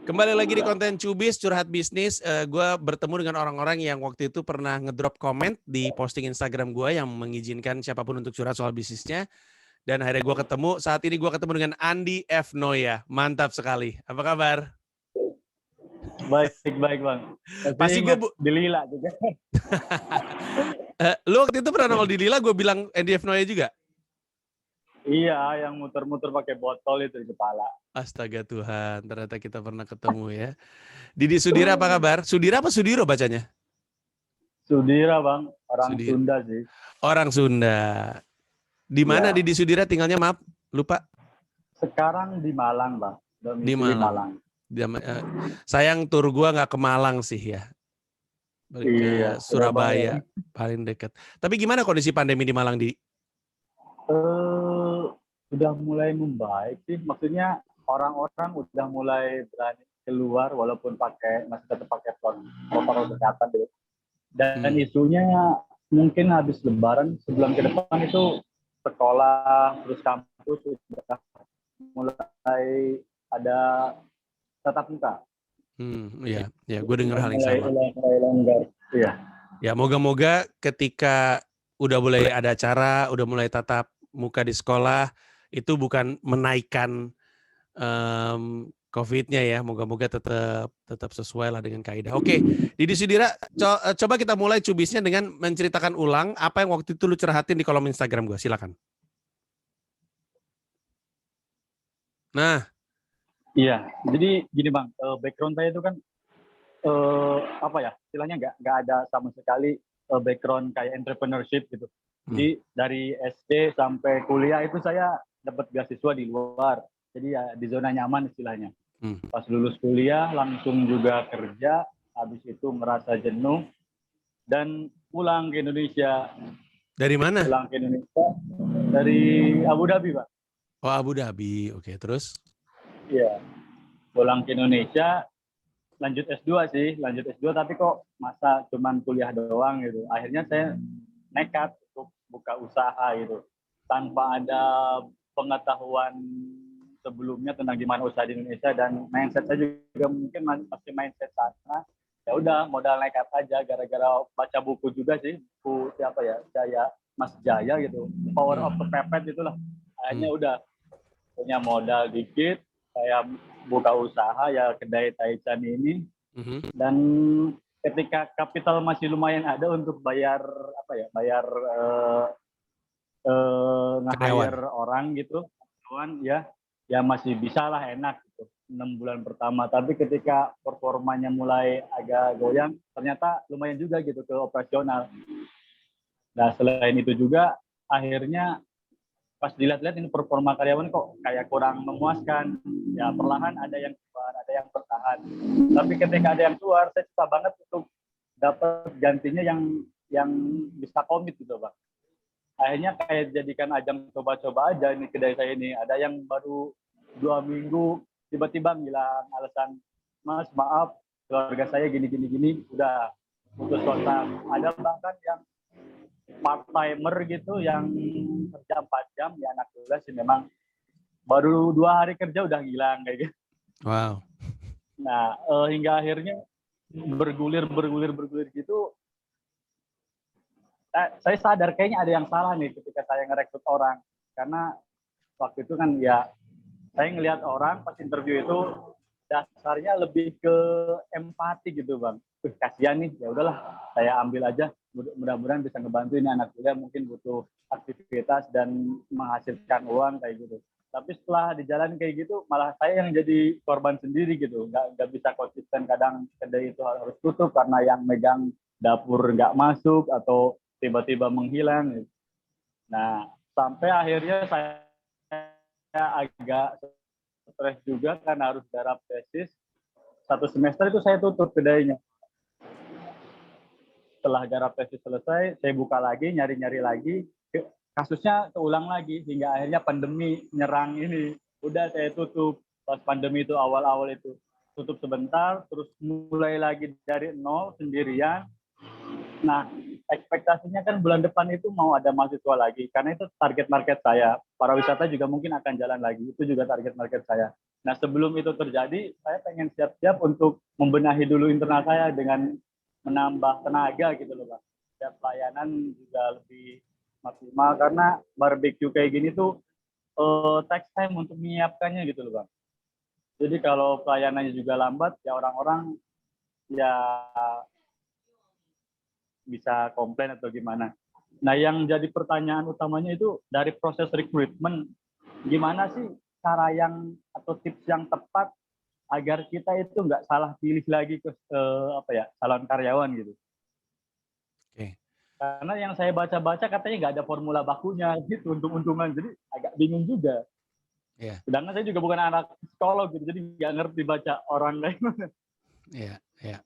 Kembali lagi di konten Cubis Curhat Bisnis. Gue bertemu dengan orang-orang yang waktu itu pernah ngedrop komen di posting Instagram gue yang mengizinkan siapapun untuk curhat soal bisnisnya. Dan akhirnya gue ketemu. Saat ini gue ketemu dengan Andi F. Noya. Mantap sekali. Apa kabar? Baik Bang. Pasti Masih gue ingat di Lila juga. lu waktu itu pernah nongol di Lila, gue bilang Andi F. Noya juga. Iya, yang muter-muter pakai botol itu di kepala. Astaga Tuhan, ternyata kita pernah ketemu ya. Didi Sudira apa kabar? Sudira apa Sudiro bacanya? Sudira Bang, orang Sudira. Sunda sih. Orang Sunda. Di mana Ya. Didi Sudira tinggalnya, maaf, lupa. Sekarang di Malang Bang, Di domisili Malang. Sayang tur gua nggak ke Malang sih ya. Iya, Ke Surabaya paling dekat. Tapi gimana kondisi pandemi di Malang, Di? Udah mulai membaik sih. Maksudnya orang-orang udah mulai berani keluar walaupun masih tetap pakai protokol kesehatan deh. Dan isunya mungkin habis Lebaran sebulan ke depan itu sekolah terus kampus sudah mulai ada tatap muka. Ya, gue dengar hal yang sama. Mulai longgar. Iya. Ya, moga-moga ketika udah mulai ada acara, udah mulai tatap muka di sekolah, itu bukan menaikkan COVID-nya ya. Moga-moga tetap sesuai lah dengan kaidah. Oke, Didi Sudira, coba kita mulai cubisnya dengan menceritakan ulang apa yang waktu itu lu curhatin di kolom Instagram gue. Silakan. Nah. Iya, jadi gini Bang, background saya itu kan apa ya, istilahnya nggak ada sama sekali background kayak entrepreneurship gitu. Jadi dari SD sampai kuliah itu saya dapat beasiswa di luar, jadi ya di zona nyaman istilahnya. Pas lulus kuliah langsung juga kerja, habis itu merasa jenuh dan pulang ke Indonesia. Dari mana? Pulang ke Indonesia dari Abu Dhabi, Pak. Oh, Abu Dhabi, oke, terus? Iya, pulang ke Indonesia, lanjut S2 tapi kok masa cuman kuliah doang gitu. Akhirnya saya nekat untuk buka usaha gitu. Tanpa ada pengetahuan sebelumnya tentang gimana usaha di Indonesia dan mindset saya juga mungkin masih mindset sana. Ya udah modal nekat aja gara-gara baca buku juga sih, buku siapa ya? Mas Jaya gitu. Power of the Pepet itulah. Akhirnya udah punya modal dikit, saya buka usaha ya kedai Taichan ini. Dan ketika kapital masih lumayan ada untuk bayar nge-hire orang gitu, ya masih bisa lah enak gitu 6 bulan pertama. Tapi ketika performanya mulai agak goyang, ternyata lumayan juga gitu ke operasional. Nah selain itu juga akhirnya pas dilihat-lihat ini performa karyawan kok kayak kurang memuaskan. Ya perlahan ada yang keluar, ada yang bertahan. Tapi ketika ada yang keluar, saya susah banget untuk dapat gantinya yang bisa komit gitu, Pak. Akhirnya kayak jadikan ajang coba-coba aja ini kedai saya ini. Ada yang baru 2 minggu tiba-tiba bilang alasan, Mas maaf keluarga saya gini, udah putus kontak. Ada bahkan yang part-timer gitu yang kerja 4 jam ya anak kuliah sih memang baru 2 hari kerja udah hilang kayak gitu. Wow. Nah hingga akhirnya bergulir gitu, saya sadar kayaknya ada yang salah nih ketika saya ngerekrut orang, karena waktu itu kan ya saya ngelihat orang pas interview itu dasarnya lebih ke empati gitu Bang. Kasihan nih, ya udahlah saya ambil aja, mudah-mudahan bisa ngebantu ini anak kuliah mungkin butuh aktivitas dan menghasilkan uang kayak gitu. Tapi setelah di jalan kayak gitu malah saya yang jadi korban sendiri gitu, nggak bisa konsisten. Kadang kedai itu harus tutup karena yang megang dapur nggak masuk atau tiba-tiba menghilang. Nah sampai akhirnya saya agak stres juga karena harus garap tesis. 1 semester itu saya tutup kedainya. Setelah garap tesis selesai, saya buka lagi, nyari-nyari lagi, kasusnya keulang lagi hingga akhirnya pandemi nyerang ini. Udah saya tutup pas pandemi itu awal-awal itu. Tutup sebentar, terus mulai lagi dari nol sendirian. Nah, ekspektasinya kan bulan depan itu mau ada mahasiswa lagi, karena itu target market saya. Para wisata juga mungkin akan jalan lagi, itu juga target market saya. Nah sebelum itu terjadi, saya pengen siap-siap untuk membenahi dulu internal saya dengan menambah tenaga gitu loh Pak. Dan pelayanan juga lebih maksimal, karena barbecue kayak gini tuh takes time untuk menyiapkannya gitu loh Bang. Jadi kalau pelayanannya juga lambat, ya orang-orang ya bisa komplain atau gimana. Nah, yang jadi pertanyaan utamanya itu dari proses rekrutmen, gimana sih cara yang atau tips yang tepat agar kita itu nggak salah pilih lagi ke calon karyawan gitu. Oke. Karena yang saya baca-baca katanya nggak ada formula bakunya gitu, untung-untungan, jadi agak bingung juga. Iya. Sedangkan saya juga bukan anak psikolog gitu, jadi nggak ngerti baca orang lain. Iya, iya.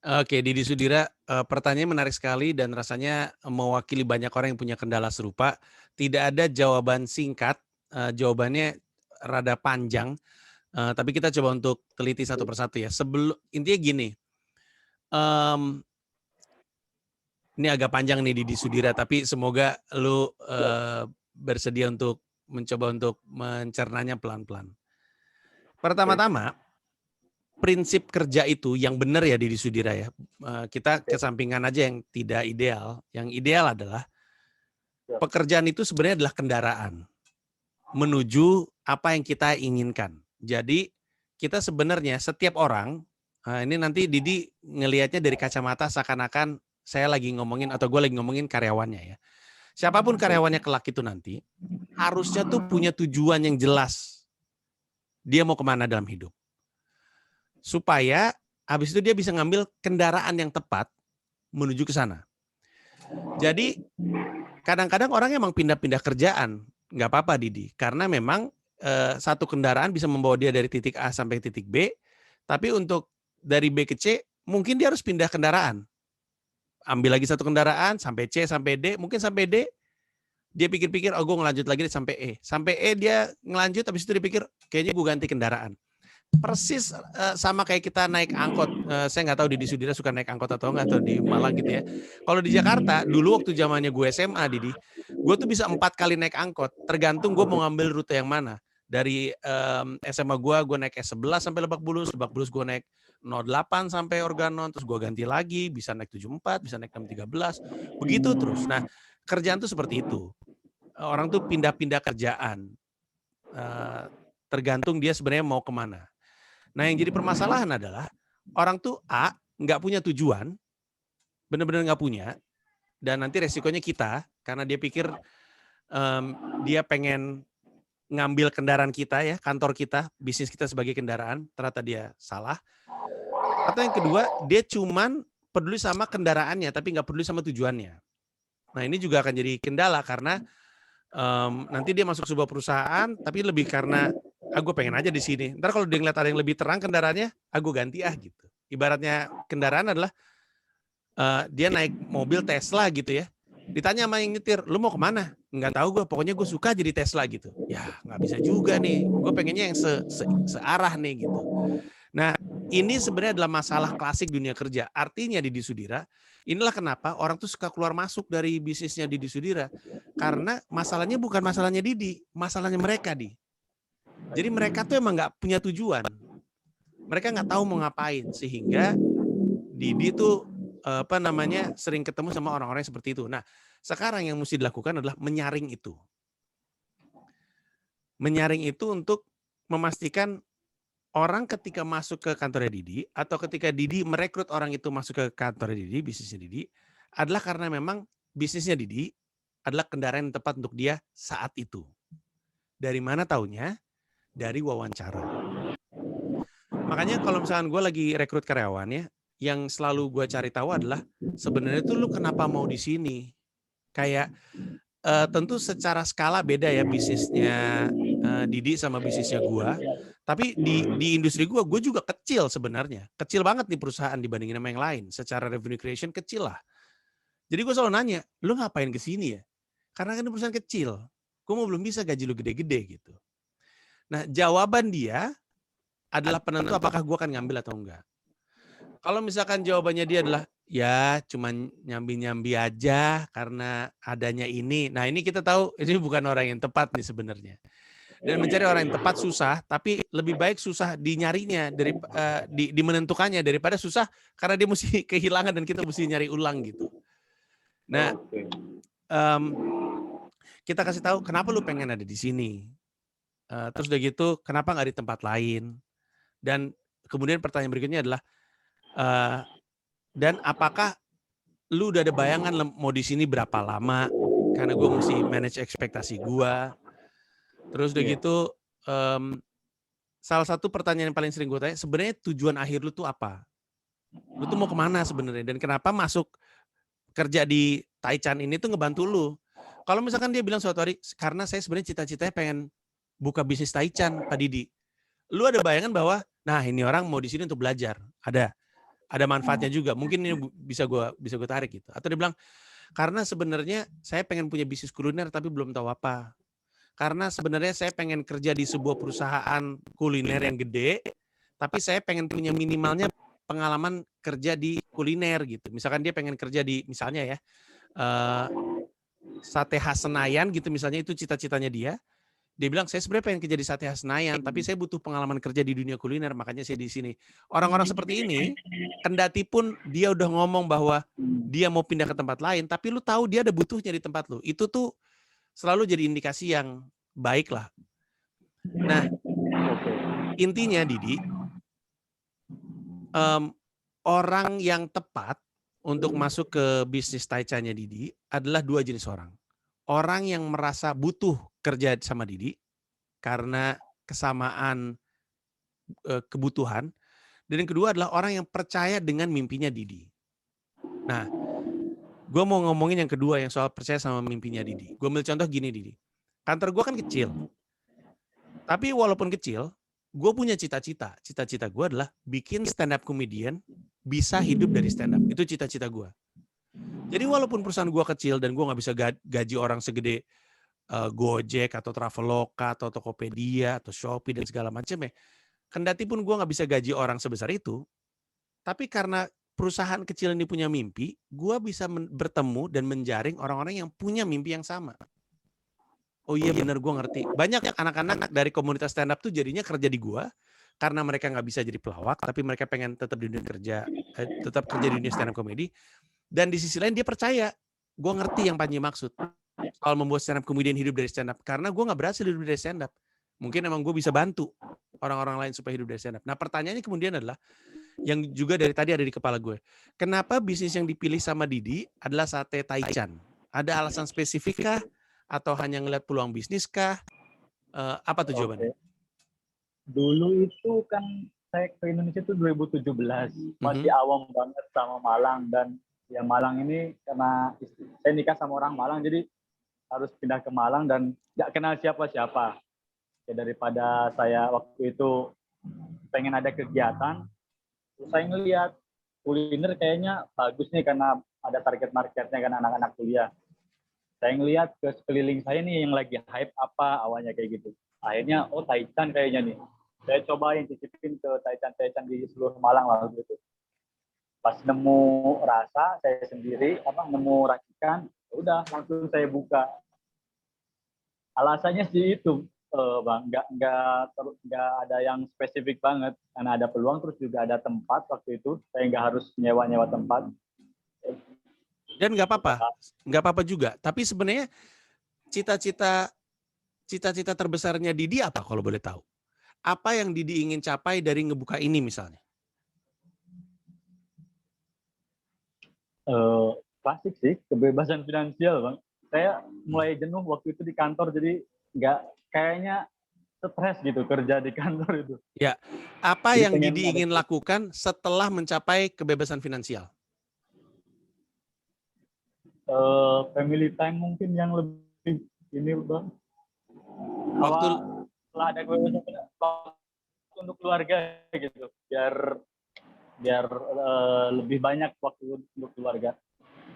Oke, Didi Sudira, pertanyaannya menarik sekali dan rasanya mewakili banyak orang yang punya kendala serupa. Tidak ada jawaban singkat, jawabannya rada panjang, tapi kita coba untuk teliti satu persatu ya. Intinya gini, ini agak panjang nih Didi Sudira, tapi semoga lu bersedia untuk mencoba untuk mencernanya pelan-pelan. Pertama-tama, prinsip kerja itu yang benar ya Didi Sudira ya. Kita kesampingan aja yang tidak ideal. Yang ideal adalah pekerjaan itu sebenarnya adalah kendaraan menuju apa yang kita inginkan. Jadi kita sebenarnya setiap orang, ini nanti Didi ngelihatnya dari kacamata seakan-akan saya lagi ngomongin atau gue lagi ngomongin karyawannya ya. Siapapun karyawannya kelak itu nanti harusnya tuh punya tujuan yang jelas. Dia mau kemana dalam hidup. Supaya habis itu dia bisa ngambil kendaraan yang tepat menuju ke sana. Jadi kadang-kadang orang emang pindah-pindah kerjaan, nggak apa-apa Didi, karena memang satu kendaraan bisa membawa dia dari titik A sampai titik B, tapi untuk dari B ke C mungkin dia harus pindah kendaraan. Ambil lagi satu kendaraan sampai C sampai D, mungkin sampai D dia pikir-pikir oh gue ngelanjut lagi sampai E. Sampai E dia ngelanjut habis itu dia pikir kayaknya gue ganti kendaraan. Persis sama kayak kita naik angkot. Saya nggak tahu Didi Sudira suka naik angkot atau enggak, atau di Malang gitu ya. Kalau di Jakarta, dulu waktu zamannya gue SMA, Didi, gue tuh bisa 4 kali naik angkot. Tergantung gue mau ngambil rute yang mana. Dari SMA gue naik S11 sampai Lebak Bulus gue naik 08 sampai Organon, terus gue ganti lagi, bisa naik 74, bisa naik 613, begitu terus. Nah, kerjaan tuh seperti itu. Orang tuh pindah-pindah kerjaan. Tergantung dia sebenarnya mau kemana. Nah yang jadi permasalahan adalah orang tuh A nggak punya tujuan, benar-benar nggak punya, dan nanti resikonya kita karena dia pikir dia pengen ngambil kendaraan kita ya, kantor kita, bisnis kita sebagai kendaraan, ternyata dia salah. Atau yang kedua dia cuman peduli sama kendaraannya tapi nggak peduli sama tujuannya. Nah ini juga akan jadi kendala karena nanti dia masuk sebuah perusahaan tapi lebih karena gue pengen aja di sini. Ntar kalau dia ngeliat ada yang lebih terang kendaraannya, gue ganti gitu. Ibaratnya kendaraan adalah dia naik mobil Tesla gitu ya. Ditanya sama yang nyetir, lu mau kemana? Nggak tahu gue, pokoknya gue suka jadi Tesla gitu. Ya nggak bisa juga nih. Gue pengennya yang searah nih gitu. Nah ini sebenarnya adalah masalah klasik dunia kerja. Artinya Didi Sudira, inilah kenapa orang tuh suka keluar masuk dari bisnisnya Didi Sudira. Karena masalahnya bukan masalahnya Didi, masalahnya mereka di. Jadi mereka tuh emang nggak punya tujuan. Mereka nggak tahu mau ngapain sehingga Didi tuh sering ketemu sama orang-orang seperti itu. Nah, sekarang yang mesti dilakukan adalah menyaring itu. Menyaring itu untuk memastikan orang ketika masuk ke kantornya Didi atau ketika Didi merekrut orang itu masuk ke kantornya Didi, bisnisnya Didi, adalah karena memang bisnisnya Didi adalah kendaraan yang tepat untuk dia saat itu. Dari mana taunya? Dari wawancara. Makanya kalau misalkan gue lagi rekrut karyawan ya, yang selalu gue cari tahu adalah sebenarnya tuh lu kenapa mau di sini? Kayak tentu secara skala beda ya bisnisnya Didi sama bisnisnya gue. Tapi di industri gue juga kecil sebenarnya. Kecil banget nih perusahaan dibandingin sama yang lain. Secara revenue creation kecil lah. Jadi gue selalu nanya, lu ngapain ke sini ya? Karena kan ini perusahaan kecil. Gue mau belum bisa gaji lu gede-gede gitu. Nah jawaban dia adalah penentu apakah gue akan ngambil atau enggak. Kalau misalkan jawabannya dia adalah, ya cuman nyambi-nyambi aja karena adanya ini. Nah ini kita tahu ini bukan orang yang tepat nih sebenarnya. Dan mencari orang yang tepat susah, tapi lebih baik susah di nyarinya di menentukannya daripada susah karena dia mesti kehilangan dan kita mesti nyari ulang gitu. Nah, Oke. kita kasih tahu kenapa lu pengen ada di sini. Terus udah gitu kenapa nggak di tempat lain? Dan kemudian pertanyaan berikutnya adalah dan apakah lu udah ada bayangan mau di sini berapa lama? Karena gue mesti manage ekspektasi gue. Terus udah gitu salah satu pertanyaan yang paling sering gue tanya, sebenarnya tujuan akhir lu tuh apa? Lu tuh mau kemana sebenarnya? Dan kenapa masuk kerja di Taichan ini tuh ngebantu lu? Kalau misalkan dia bilang suatu hari, karena saya sebenarnya cita-citanya pengen buka bisnis Taichan, Pak Didi. Lu ada bayangan bahwa, nah ini orang mau di sini untuk belajar. Ada manfaatnya juga. Mungkin ini bisa gue tarik gitu. Atau dia bilang, karena sebenarnya saya pengen punya bisnis kuliner tapi belum tahu apa. Karena sebenarnya saya pengen kerja di sebuah perusahaan kuliner yang gede, tapi saya pengen punya minimalnya pengalaman kerja di kuliner gitu. Misalkan dia pengen kerja di, misalnya ya, Sate Khas Senayan gitu misalnya, itu cita-citanya dia. Dia bilang, saya sebenarnya pengen kerja di Sate Khas Senayan, tapi saya butuh pengalaman kerja di dunia kuliner, makanya saya di sini. Orang-orang seperti ini, kendati pun dia udah ngomong bahwa dia mau pindah ke tempat lain, tapi lu tahu dia ada butuhnya di tempat lu. Itu tuh selalu jadi indikasi yang baik lah. Nah, intinya Didi, orang yang tepat untuk masuk ke bisnis Taichan-nya Didi adalah dua jenis orang. Orang yang merasa butuh kerja sama Didi karena kesamaan kebutuhan, dan yang kedua adalah orang yang percaya dengan mimpinya Didi. Nah, gue mau ngomongin yang kedua yang soal percaya sama mimpinya Didi. Gue ambil contoh gini Didi, kantor gue kan kecil, tapi walaupun kecil, gue punya cita-cita. Cita-cita gue adalah bikin stand up comedian bisa hidup dari stand up. Itu cita-cita gue. Jadi walaupun perusahaan gue kecil dan gue nggak bisa gaji orang segede Gojek atau Traveloka atau Tokopedia atau Shopee dan segala macam ya, kendati pun gue nggak bisa gaji orang sebesar itu, tapi karena perusahaan kecil ini punya mimpi, gue bisa bertemu dan menjaring orang-orang yang punya mimpi yang sama. Oh iya benar, gue ngerti. Banyak anak-anak dari komunitas stand up tuh jadinya kerja di gue karena mereka nggak bisa jadi pelawak, tapi mereka pengen tetap di dunia kerja, tetap kerja di dunia stand up comedy. Dan di sisi lain dia percaya, gue ngerti yang Panji maksud soal membuat stand up comedian hidup dari stand up. Karena gue nggak berhasil hidup dari stand up. Mungkin emang gue bisa bantu orang-orang lain supaya hidup dari stand up. Nah pertanyaannya kemudian adalah, yang juga dari tadi ada di kepala gue, kenapa bisnis yang dipilih sama Didi adalah sate Taichan? Ada alasan spesifik kah? Atau hanya ngeliat peluang bisnis kah? Apa tuh jawabannya? Dulu itu kan saya ke Indonesia itu 2017, masih awam banget sama Malang, dan ya Malang ini karena saya nikah sama orang Malang jadi harus pindah ke Malang dan nggak kenal siapa-siapa. Ya daripada saya waktu itu pengen ada kegiatan, terus saya ngelihat kuliner kayaknya bagus nih karena ada target marketnya kan anak-anak kuliah. Saya ngelihat ke sekeliling saya nih yang lagi hype apa awalnya kayak gitu. Akhirnya oh Taichan kayaknya nih. Saya cobain cicipin ke Taichan di seluruh Malang lah gitu. Pas nemu rasa saya sendiri nemu racikan, udah langsung saya buka. Alasannya sih itu Bang, nggak ada yang spesifik banget karena ada peluang, terus juga ada tempat waktu itu saya nggak harus nyewa tempat. Dan nggak apa-apa juga. Tapi sebenarnya cita-cita terbesarnya Didi apa kalau boleh tahu? Apa yang Didi ingin capai dari ngebuka ini misalnya? Klasik sih, kebebasan finansial Bang. Saya mulai jenuh waktu itu di kantor, jadi nggak kayaknya stres gitu kerja di kantor itu. Ya, apa Jadi yang Didi ingin lakukan setelah mencapai kebebasan finansial? Family time mungkin yang lebih ini Bang. Waktu setelah ada kebebasan untuk keluarga gitu, biar lebih banyak waktu untuk keluarga.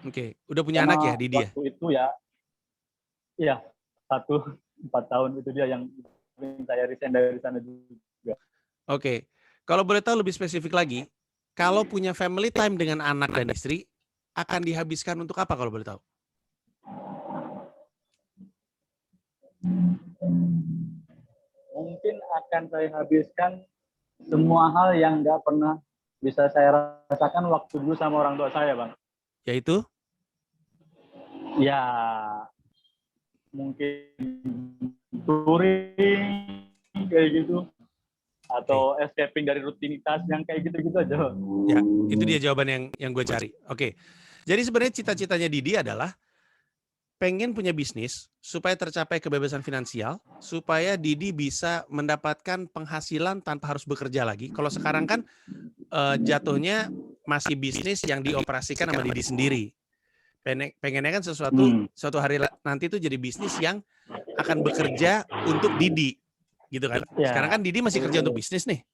Oke, udah punya anak ya Didi ya? Waktu itu ya, iya 4 tahun itu dia yang saya resign dari sana juga. Oke, kalau boleh tahu lebih spesifik lagi, kalau punya family time dengan anak dan istri, akan dihabiskan untuk apa kalau boleh tahu? Mungkin akan saya habiskan semua hal yang nggak pernah bisa saya rasakan waktu dulu sama orang tua saya, Bang. Yaitu? Ya, mungkin touring kayak gitu, atau escaping dari rutinitas yang kayak gitu-gitu aja. Ya, itu dia jawaban yang gue cari. Oke. Jadi sebenarnya cita-citanya Didi adalah pengen punya bisnis supaya tercapai kebebasan finansial, supaya Didi bisa mendapatkan penghasilan tanpa harus bekerja lagi. Kalau sekarang kan jatuhnya masih bisnis yang dioperasikan sama Didi sendiri. Pengennya kan suatu hari nanti itu jadi bisnis yang akan bekerja untuk Didi, gitu kan? Ya. Sekarang kan Didi masih kerja untuk bisnis nih.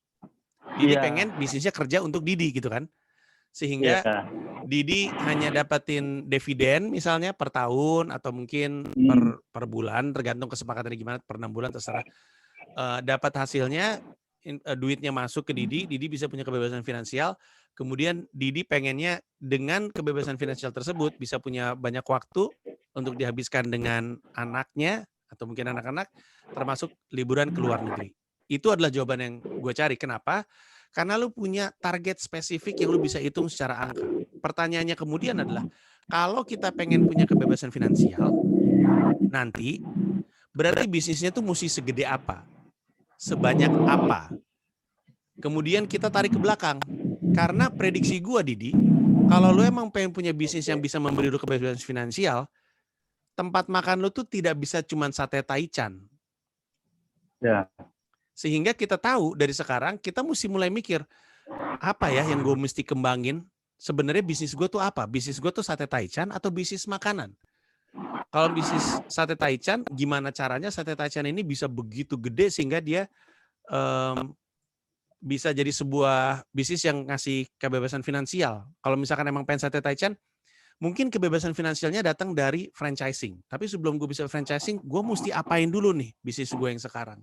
Didi pengen bisnisnya kerja untuk Didi, gitu kan? Sehingga Didi hanya dapatin dividen misalnya per tahun atau mungkin per bulan, tergantung kesepakatannya gimana, per 6 bulan terserah. Dapat hasilnya, duitnya masuk ke Didi, Didi bisa punya kebebasan finansial. Kemudian Didi pengennya dengan kebebasan finansial tersebut bisa punya banyak waktu untuk dihabiskan dengan anaknya atau mungkin anak-anak, termasuk liburan ke luar negeri. Itu adalah jawaban yang gue cari. Kenapa? Karena lu punya target spesifik yang lu bisa hitung secara angka. Pertanyaannya kemudian adalah, kalau kita pengen punya kebebasan finansial, nanti berarti bisnisnya tuh mesti segede apa? Sebanyak apa? Kemudian kita tarik ke belakang. Karena prediksi gua, Didi, kalau lu emang pengen punya bisnis yang bisa memberi lu kebebasan finansial, tempat makan lu tuh tidak bisa cuma sate taichan. Ya. Sehingga kita tahu dari sekarang, kita mesti mulai mikir, apa ya yang gue mesti kembangin? Sebenarnya bisnis gue tuh apa? Bisnis gue tuh sate taichan atau bisnis makanan? Kalau bisnis sate taichan, gimana caranya sate taichan ini bisa begitu gede sehingga dia bisa jadi sebuah bisnis yang ngasih kebebasan finansial. Kalau misalkan emang pengen sate taichan, mungkin kebebasan finansialnya datang dari franchising. Tapi sebelum gue bisa franchising, gue mesti apain dulu nih bisnis gue yang sekarang.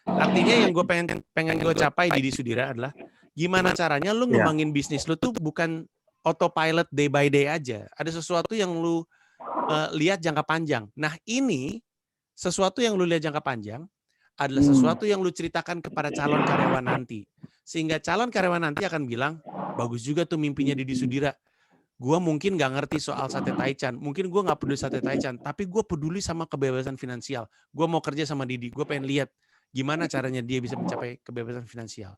Artinya yang gue pengen gue capai di Sudira adalah gimana caranya lu ngembangin bisnis lu tuh bukan autopilot day by day aja. Ada sesuatu yang lu lihat jangka panjang. Nah ini sesuatu yang lu lihat jangka panjang adalah sesuatu yang lu ceritakan kepada calon karyawan nanti. Sehingga calon karyawan nanti akan bilang, bagus juga tuh mimpinya Didi Sudira. Gue mungkin gak ngerti soal sate taichan. Mungkin gue gak peduli sate taichan. Tapi gue peduli sama kebebasan finansial. Gue mau kerja sama Didi. Gue pengen lihat gimana caranya dia bisa mencapai kebebasan finansial.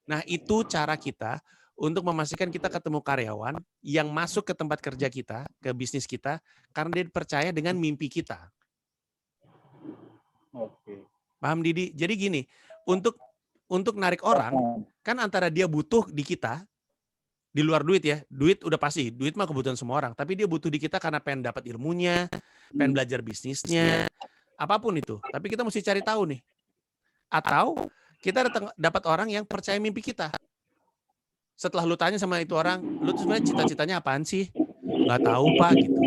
Nah itu cara kita untuk memastikan kita ketemu karyawan yang masuk ke tempat kerja kita, ke bisnis kita, karena dia percaya dengan mimpi kita. Oke. Paham Didi? Jadi gini, untuk narik orang, kan antara dia butuh di kita, di luar duit ya, duit udah pasti, duit mah kebutuhan semua orang, tapi dia butuh di kita karena pengen dapat ilmunya, pengen belajar bisnisnya, apapun itu. Tapi kita mesti cari tahu nih. Atau kita dapat orang yang percaya mimpi kita. Setelah lu tanya sama itu orang, lu tuh sebenarnya cita-citanya apaan sih? Nggak tahu Pak gitu.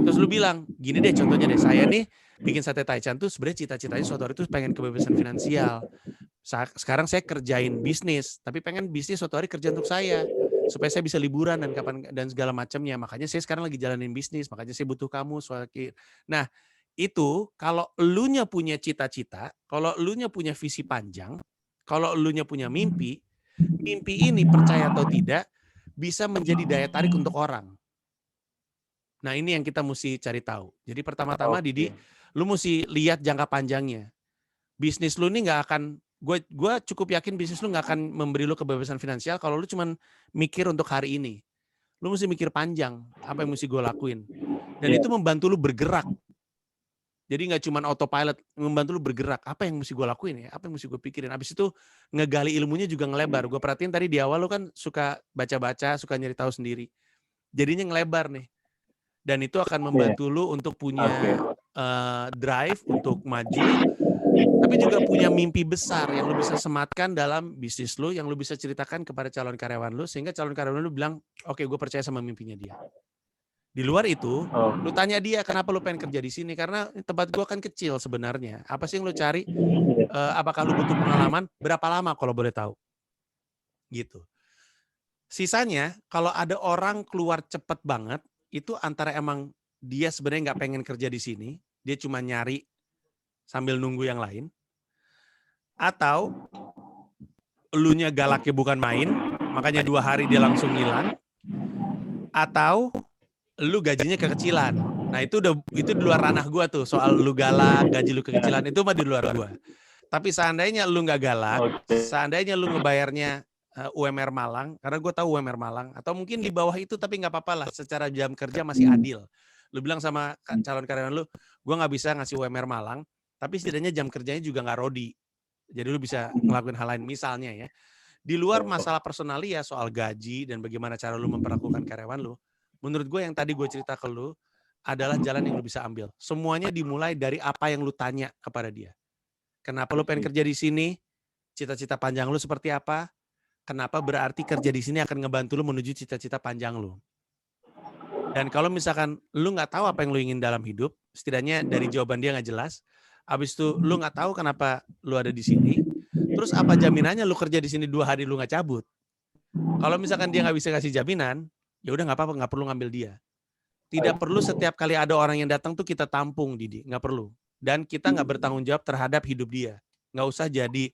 Terus lu bilang, gini deh contohnya deh, saya nih bikin sate taichan tuh sebenarnya cita-citanya suatu hari tuh pengen kebebasan finansial. Sekarang saya kerjain bisnis, tapi pengen bisnis suatu hari kerja untuk saya supaya saya bisa liburan dan segala macamnya. Makanya saya sekarang lagi jalanin bisnis, makanya saya butuh kamu. Nah, itu kalau elunya punya cita-cita, kalau elunya punya visi panjang, kalau elunya punya mimpi, mimpi ini percaya atau tidak bisa menjadi daya tarik untuk orang. Nah ini yang kita mesti cari tahu. Jadi pertama-tama Didi, lu mesti lihat jangka panjangnya. Bisnis lu ini nggak akan, gue cukup yakin bisnis lu nggak akan memberi lu kebebasan finansial kalau lu cuman mikir untuk hari ini. Lu mesti mikir panjang, apa yang mesti gue lakuin. Dan itu membantu lu bergerak. Jadi nggak cuma autopilot, membantu lu bergerak. Apa yang mesti gue lakuin ya? Apa yang mesti gue pikirin? Habis itu ngegali ilmunya juga ngelebar. Gue perhatiin tadi di awal lu kan suka baca-baca, suka nyari tahu sendiri. Jadinya ngelebar nih. Dan itu akan membantu lu untuk punya drive untuk maju, tapi juga punya mimpi besar yang lu bisa sematkan dalam bisnis lu, yang lu bisa ceritakan kepada calon karyawan lu, sehingga calon karyawan lu bilang, oke, gue percaya sama mimpinya dia. Di luar itu, lu tanya dia kenapa lu pengen kerja di sini, karena tempat gua kan kecil sebenarnya. Apa sih yang lu cari? Apakah lu butuh pengalaman? Berapa lama kalau boleh tahu? Gitu. Sisanya, kalau ada orang keluar cepet banget, itu antara emang dia sebenarnya nggak pengen kerja di sini, dia cuma nyari sambil nunggu yang lain, atau elunya galaknya bukan main, makanya 2 hari dia langsung ngilang, atau lu gajinya kekecilan. Nah itu di luar ranah gua tuh, soal lu galak, gaji lu kekecilan, itu mah di luar gua. Tapi seandainya lu nggak galak, seandainya lu ngebayarnya UMR Malang, karena gue tahu UMR Malang, atau mungkin di bawah itu tapi nggak apa-apa lah, secara jam kerja masih adil. Lu bilang sama calon karyawan lu, gue nggak bisa ngasih UMR Malang, tapi setidaknya jam kerjanya juga nggak rodi. Jadi lu bisa ngelakuin hal lain, misalnya ya. Di luar masalah personalia soal gaji dan bagaimana cara lu memperlakukan karyawan lu, menurut gue yang tadi gue cerita ke lu adalah jalan yang lu bisa ambil. Semuanya dimulai dari apa yang lu tanya kepada dia. Kenapa lu pengen kerja di sini? Cita-cita panjang lu seperti apa? Kenapa berarti kerja di sini akan ngebantu lu menuju cita-cita panjang lu. Dan kalau misalkan lu nggak tahu apa yang lu ingin dalam hidup, setidaknya dari jawaban dia nggak jelas, abis itu lu nggak tahu kenapa lu ada di sini, terus apa jaminannya lu kerja di sini 2 hari lu nggak cabut? Kalau misalkan dia nggak bisa kasih jaminan, ya udah nggak apa-apa, nggak perlu ngambil dia. Tidak perlu setiap kali ada orang yang datang tuh kita tampung, Didi, nggak perlu. Dan kita nggak bertanggung jawab terhadap hidup dia. Nggak usah jadi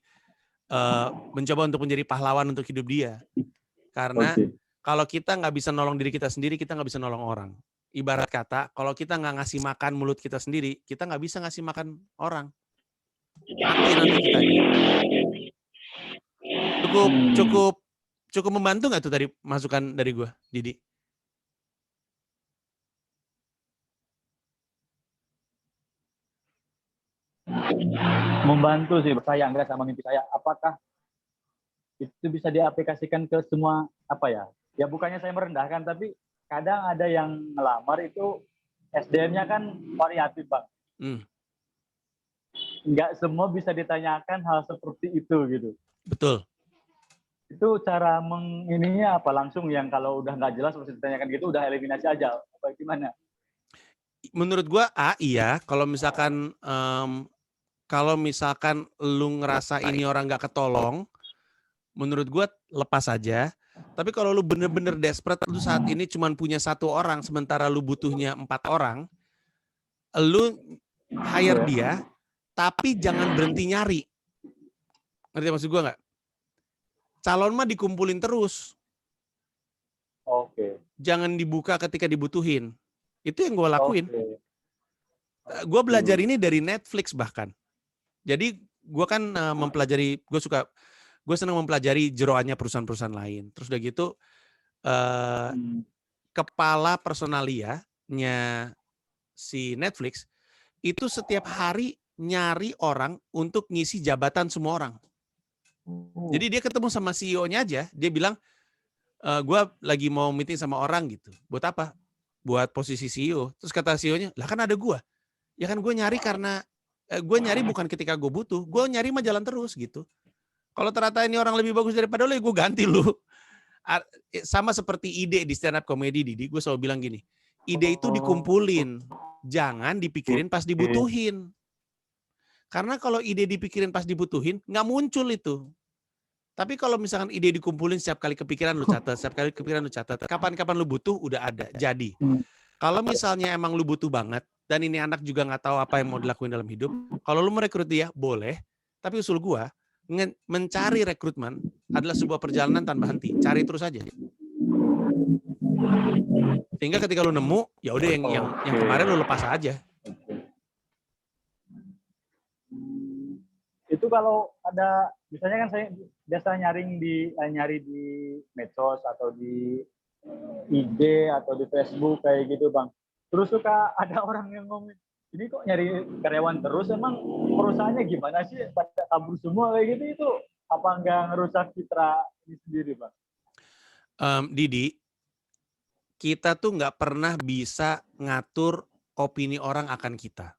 mencoba untuk menjadi pahlawan untuk hidup dia. Karena kalau kita nggak bisa nolong diri kita sendiri, kita nggak bisa nolong orang. Ibarat kata, kalau kita nggak ngasih makan mulut kita sendiri, kita nggak bisa ngasih makan orang. Mati nanti kitanya. Cukup membantu nggak tuh tadi masukan dari gue, Didi? Membantu sih, saya enggak sama mimpi saya. Apakah itu bisa diaplikasikan ke semua apa ya? Ya bukannya saya merendahkan, tapi kadang ada yang ngelamar itu SDM-nya kan variatif, Bang. Enggak semua bisa ditanyakan hal seperti itu gitu. Betul. Itu cara ininya apa, langsung yang kalau udah nggak jelas harus ditanyakan gitu udah eliminasi aja, apa gimana? Menurut gua iya, kalau misalkan lu ngerasa ini orang nggak ketolong, menurut gua lepas aja. Tapi kalau lu bener-bener desperate, lu saat ini cuma punya 1 orang, sementara lu butuhnya 4 orang, lu hire dia, tapi jangan berhenti nyari. Ngerti maksud gua nggak? Calon mah dikumpulin terus. Oke. Jangan dibuka ketika dibutuhin. Itu yang gue lakuin. Gue belajar ini dari Netflix bahkan. Jadi gue kan mempelajari, gue senang mempelajari jeroannya perusahaan-perusahaan lain. Terus udah gitu, kepala personalianya si Netflix itu setiap hari nyari orang untuk ngisi jabatan semua orang. Jadi dia ketemu sama CEO-nya aja, dia bilang, gue lagi mau meeting sama orang gitu. Buat apa? Buat posisi CEO. Terus kata CEO-nya, lah kan ada gue. Ya kan gue nyari karena, gue nyari bukan ketika gue butuh, gue nyari mah jalan terus gitu. Kalau ternyata ini orang lebih bagus daripada lo, ya gue ganti lu. Sama seperti ide di stand up comedy, Didi, gue selalu bilang gini, ide itu dikumpulin, jangan dipikirin pas dibutuhin. Karena kalau ide dipikirin pas dibutuhin, nggak muncul itu. Tapi kalau misalkan ide dikumpulin setiap kali kepikiran lu catat, kapan-kapan lu butuh udah ada. Jadi, kalau misalnya emang lu butuh banget, dan ini anak juga nggak tahu apa yang mau dilakuin dalam hidup, kalau lu merekrut dia, boleh. Tapi usul gua, mencari rekrutmen adalah sebuah perjalanan tanpa henti. Cari terus aja. Sehingga ketika lu nemu, ya udah yang kemarin lu lepas aja. Itu kalau ada, misalnya kan saya biasa nyari di medsos atau di IG atau di Facebook kayak gitu, Bang. Terus suka ada orang yang ngomong, ini kok nyari karyawan terus, emang perusahaannya gimana sih pada kabur semua kayak gitu, itu apa nggak ngerusak citra ini sendiri, Bang? Didi, kita tuh nggak pernah bisa ngatur opini orang akan kita.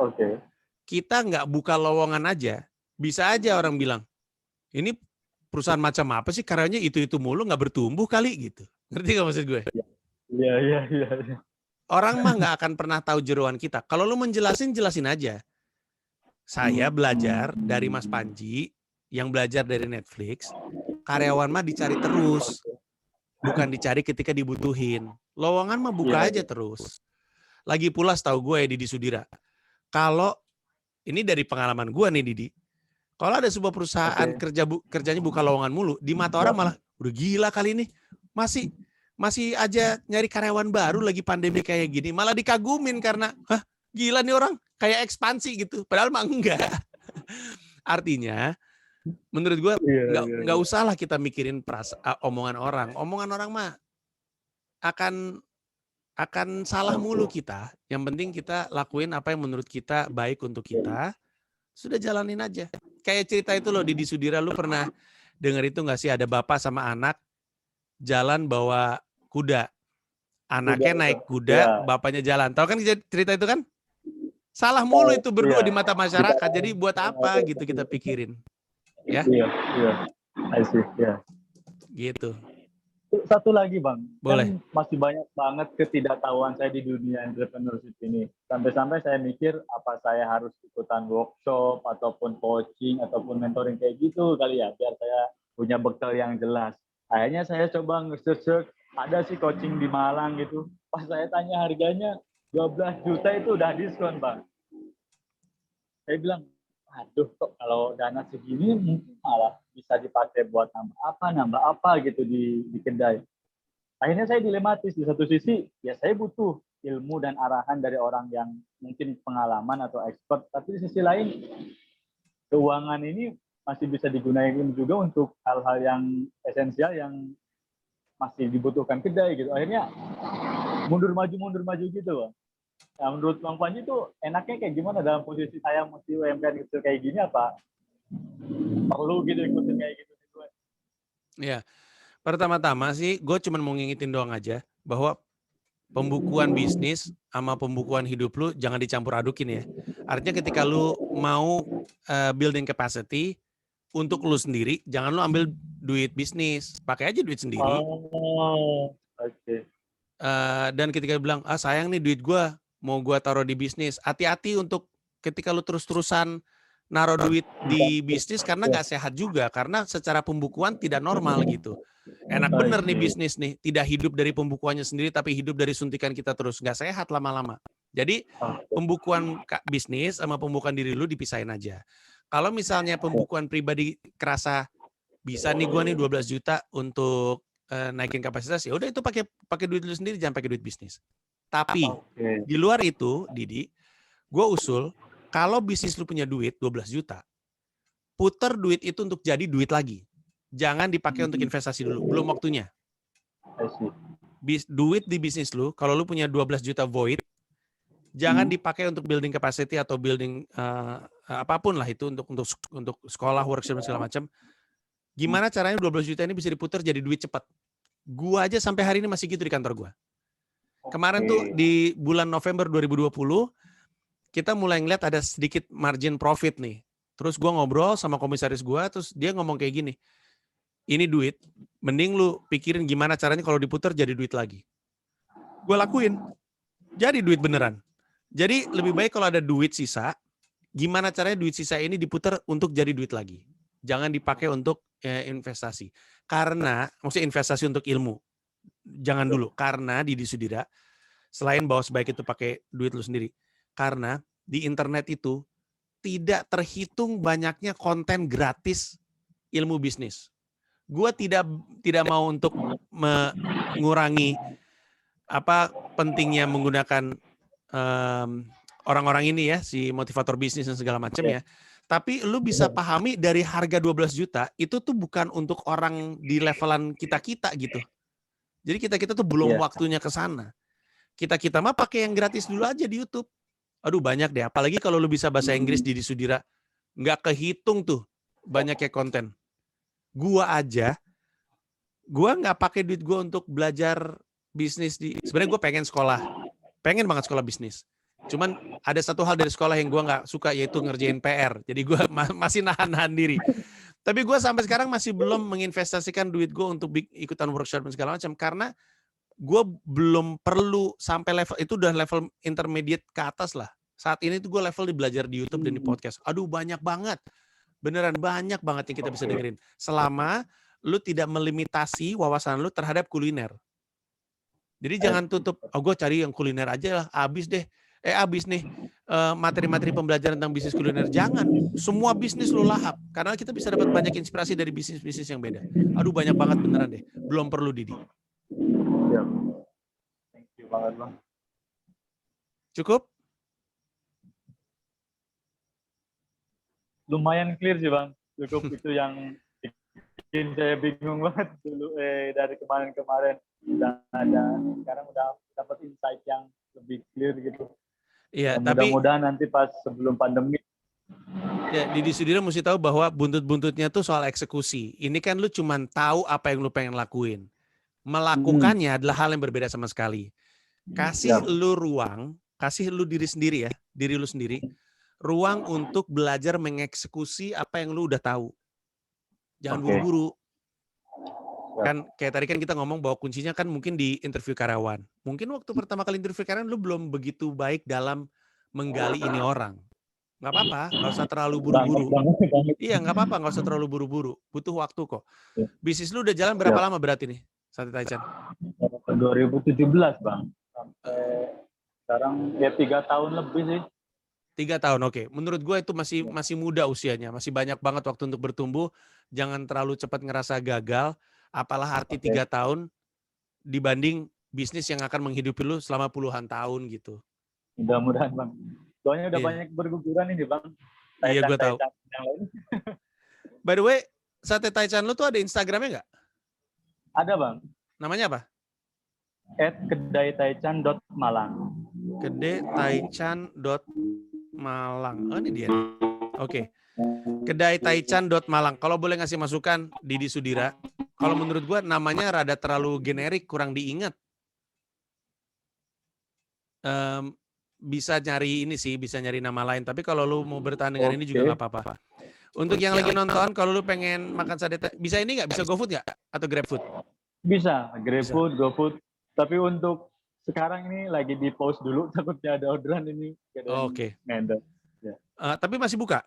Oke. Kita nggak buka lowongan aja, bisa aja orang bilang, ini perusahaan macam apa sih, karyanya itu mulu, nggak bertumbuh kali gitu. Ngerti nggak maksud gue? Iya. Orang mah nggak akan pernah tahu jeroan kita. Kalau lu jelasin aja. Saya belajar dari Mas Panji, yang belajar dari Netflix. karyawan mah dicari terus, bukan dicari ketika dibutuhin. Lowongan mah buka aja terus. Lagi pula setahu gue ya Didi Sudira, kalau ini dari pengalaman gue nih Didi, kalau ada sebuah perusahaan kerjanya buka lowongan mulu, di mata orang malah udah gila kali ini, masih aja nyari karyawan baru lagi pandemi kayak gini, malah dikagumin karena gila nih orang kayak ekspansi gitu, padahal mah enggak. Artinya menurut gue nggak usah lah kita mikirin omongan orang mah akan salah mulu kita. Yang penting kita lakuin apa yang menurut kita baik untuk kita, sudah jalanin aja. Kayak cerita itu loh Didi Sudira, lu pernah denger itu nggak sih, ada bapak sama anak jalan bawa kuda, anaknya naik kuda, bapaknya jalan. Tahu kan cerita itu kan? Salah mulu itu berdua di mata masyarakat. Jadi buat apa gitu kita pikirin. Ya? Iya. I see, ya. Gitu. Satu lagi Bang, boleh. Kan masih banyak banget ketidaktahuan saya di dunia entrepreneurship ini. Sampai-sampai saya mikir apa saya harus ikutan workshop ataupun coaching ataupun mentoring kayak gitu kali ya, biar saya punya bekal yang jelas. Akhirnya saya coba nge-search, ada sih coaching di Malang gitu. Pas saya tanya harganya 12 juta itu udah diskon Bang. Saya bilang, aduh kok kalau dana segini mungkin malah bisa dipakai buat nambah apa gitu di kedai. Akhirnya saya dilematis, di satu sisi ya saya butuh ilmu dan arahan dari orang yang mungkin pengalaman atau expert, tapi di sisi lain keuangan ini masih bisa digunakan juga untuk hal-hal yang esensial yang masih dibutuhkan kedai gitu. Akhirnya mundur maju gitu Bang. Nah, menurut Bang Panji tuh enaknya kayak gimana dalam posisi saya mesti UMKM kecil kayak gini, apa perlu gitu ikutin kayak gitu? Ya, pertama-tama sih gue cuma mau ngingetin doang aja bahwa pembukuan bisnis sama pembukuan hidup lu jangan dicampur adukin ya. Artinya ketika lu mau building capacity untuk lu sendiri, jangan lu ambil duit bisnis, pakai aja duit sendiri. Dan ketika bilang, sayang nih duit gue, mau gue taruh di bisnis, hati-hati untuk ketika lu terus-terusan naruh duit di bisnis karena nggak sehat juga, karena secara pembukuan tidak normal gitu. Enak bener nih bisnis nih, tidak hidup dari pembukuannya sendiri tapi hidup dari suntikan kita terus, nggak sehat lama-lama. Jadi pembukuan bisnis sama pembukuan diri lu dipisahin aja. Kalau misalnya pembukuan pribadi kerasa bisa nih gue nih 12 juta untuk naikin kapasitas, ya udah itu pakai duit lu sendiri, jangan pakai duit bisnis. Tapi di luar itu, Didi, gue usul kalau bisnis lu punya duit 12 juta, puter duit itu untuk jadi duit lagi. Jangan dipakai untuk investasi dulu, belum waktunya. Duit di bisnis lu, kalau lu punya 12 juta void, jangan dipakai untuk building capacity atau building apapun lah itu untuk sekolah, workshop segala macam. Gimana caranya 12 juta ini bisa diputar jadi duit cepat? Gua aja sampai hari ini masih gitu di kantor gua. Kemarin tuh di bulan November 2020 kita mulai ngeliat ada sedikit margin profit nih. Terus gua ngobrol sama komisaris gua, terus dia ngomong kayak gini, ini duit, mending lu pikirin gimana caranya kalau diputar jadi duit lagi. Gua lakuin, jadi duit beneran. Jadi lebih baik kalau ada duit sisa, gimana caranya duit sisa ini diputar untuk jadi duit lagi. Jangan dipakai untuk investasi. Karena, maksudnya investasi untuk ilmu. Jangan dulu. Karena Didi Sudira, selain bahwa sebaik itu pakai duit lu sendiri. Karena di internet itu tidak terhitung banyaknya konten gratis ilmu bisnis. Gue tidak mau untuk mengurangi apa pentingnya menggunakan orang-orang ini ya, si motivator bisnis dan segala macam ya. Tapi lu bisa pahami dari harga 12 juta itu tuh bukan untuk orang di levelan kita-kita gitu. Jadi kita-kita tuh belum waktunya ke sana. Kita-kita mah pakai yang gratis dulu aja di YouTube. Aduh banyak deh, apalagi kalau lu bisa bahasa Inggris Didi Sudira, nggak kehitung tuh banyaknya konten. Gua nggak pakai duit gua untuk belajar bisnis sebenarnya gue pengen banget sekolah bisnis. Cuman ada satu hal dari sekolah yang gue nggak suka, yaitu ngerjain PR. Jadi gue masih nahan diri. Tapi gue sampai sekarang masih belum menginvestasikan duit gue untuk ikutan workshop dan segala macam. Karena gue belum perlu sampai level, itu udah level intermediate ke atas lah. Saat ini tuh gue level di belajar di YouTube dan di podcast. Aduh banyak banget. Beneran banyak banget yang kita bisa dengerin. Selama lu tidak melimitasi wawasan lu terhadap kuliner. Jadi jangan tutup, oh gue cari yang kuliner aja lah, habis nih materi-materi pembelajaran tentang bisnis kuliner. Jangan, semua bisnis lu lahap. Karena kita bisa dapat banyak inspirasi dari bisnis-bisnis yang beda. Aduh banyak banget beneran deh, belum perlu Didi. Siap. Thank you banget Bang. Cukup? Lumayan clear sih Bang. Cukup itu yang bikin saya bingung banget dulu dari kemarin-kemarin. Sekarang udah dapat insight yang lebih clear gitu. Iya, tapi mudah-mudahan nanti pas sebelum pandemi. Ya, Didi Sudiro mesti tahu bahwa buntut-buntutnya tuh soal eksekusi. Ini kan lu cuman tahu apa yang lu pengen lakuin. Melakukannya adalah hal yang berbeda sama sekali. Kasih lu ruang, kasih lu diri sendiri ya, diri lu sendiri, ruang untuk belajar mengeksekusi apa yang lu udah tahu. Jangan buru-buru. Kan kayak tadi kan kita ngomong bahwa kuncinya kan mungkin di interview karyawan. Mungkin waktu pertama kali interview karyawan lu belum begitu baik dalam menggali ini orang. Nggak apa-apa, nggak usah terlalu buru-buru. Iya, nggak apa-apa, nggak usah terlalu buru-buru. Butuh waktu kok. Bisnis lu udah jalan berapa lama berarti nih, Sate Taichan? 2017 Bang. Sampai sekarang ya 3 tahun lebih sih. 3 tahun, oke. Menurut gue itu masih muda usianya, masih banyak banget waktu untuk bertumbuh. Jangan terlalu cepat ngerasa gagal. Apalah arti 3 tahun dibanding bisnis yang akan menghidupi lu selama puluhan tahun gitu. Mudah-mudahan Bang. Soalnya udah banyak berguguran ini Bang. Iya, gue tahu. By the way, Sate Taichan lu tuh ada Instagramnya nggak? Ada Bang. Namanya apa? @kedaitaichan.malang. kedaitaichan.malang. Oh, ini dia. Oke. kedaitaichan.malang. Kalau boleh ngasih masukan, Didi Sudira, kalau menurut gue namanya rada terlalu generik, kurang diingat. Bisa nyari ini sih, bisa nyari nama lain. Tapi kalau lu mau bertahan dengan ini juga nggak apa-apa. Untuk yang lagi nonton, kalau lu pengen makan sate, bisa ini nggak? Bisa GoFood nggak? Atau GrabFood? Bisa, GrabFood, GoFood. Tapi untuk sekarang ini lagi di pause dulu, takutnya ada orderan ini. Oke. Ya. Tapi masih buka?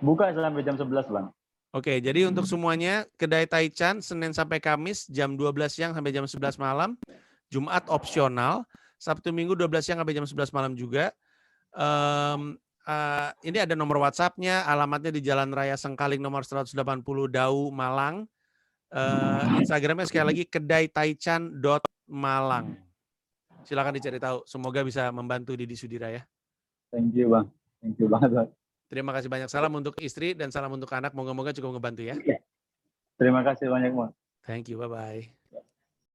Buka sampai jam 11 Bang. Oke, jadi untuk semuanya, Kedai Taichan, Senin sampai Kamis, jam 12 siang sampai jam 11 malam. Jumat opsional. Sabtu Minggu 12 siang sampai jam 11 malam juga. Ini ada nomor WhatsApp-nya, alamatnya di Jalan Raya Sengkaling nomor 180 Dau, Malang. Instagramnya sekali lagi kedaitaichan.malang. Silakan dicari tahu. Semoga bisa membantu Didi Sudira ya. Thank you Bang. Thank you banget Bang. Terima kasih banyak. Salam untuk istri dan salam untuk anak. Moga-moga cukup membantu ya. Terima kasih banyak Bang. Thank you. Bye-bye.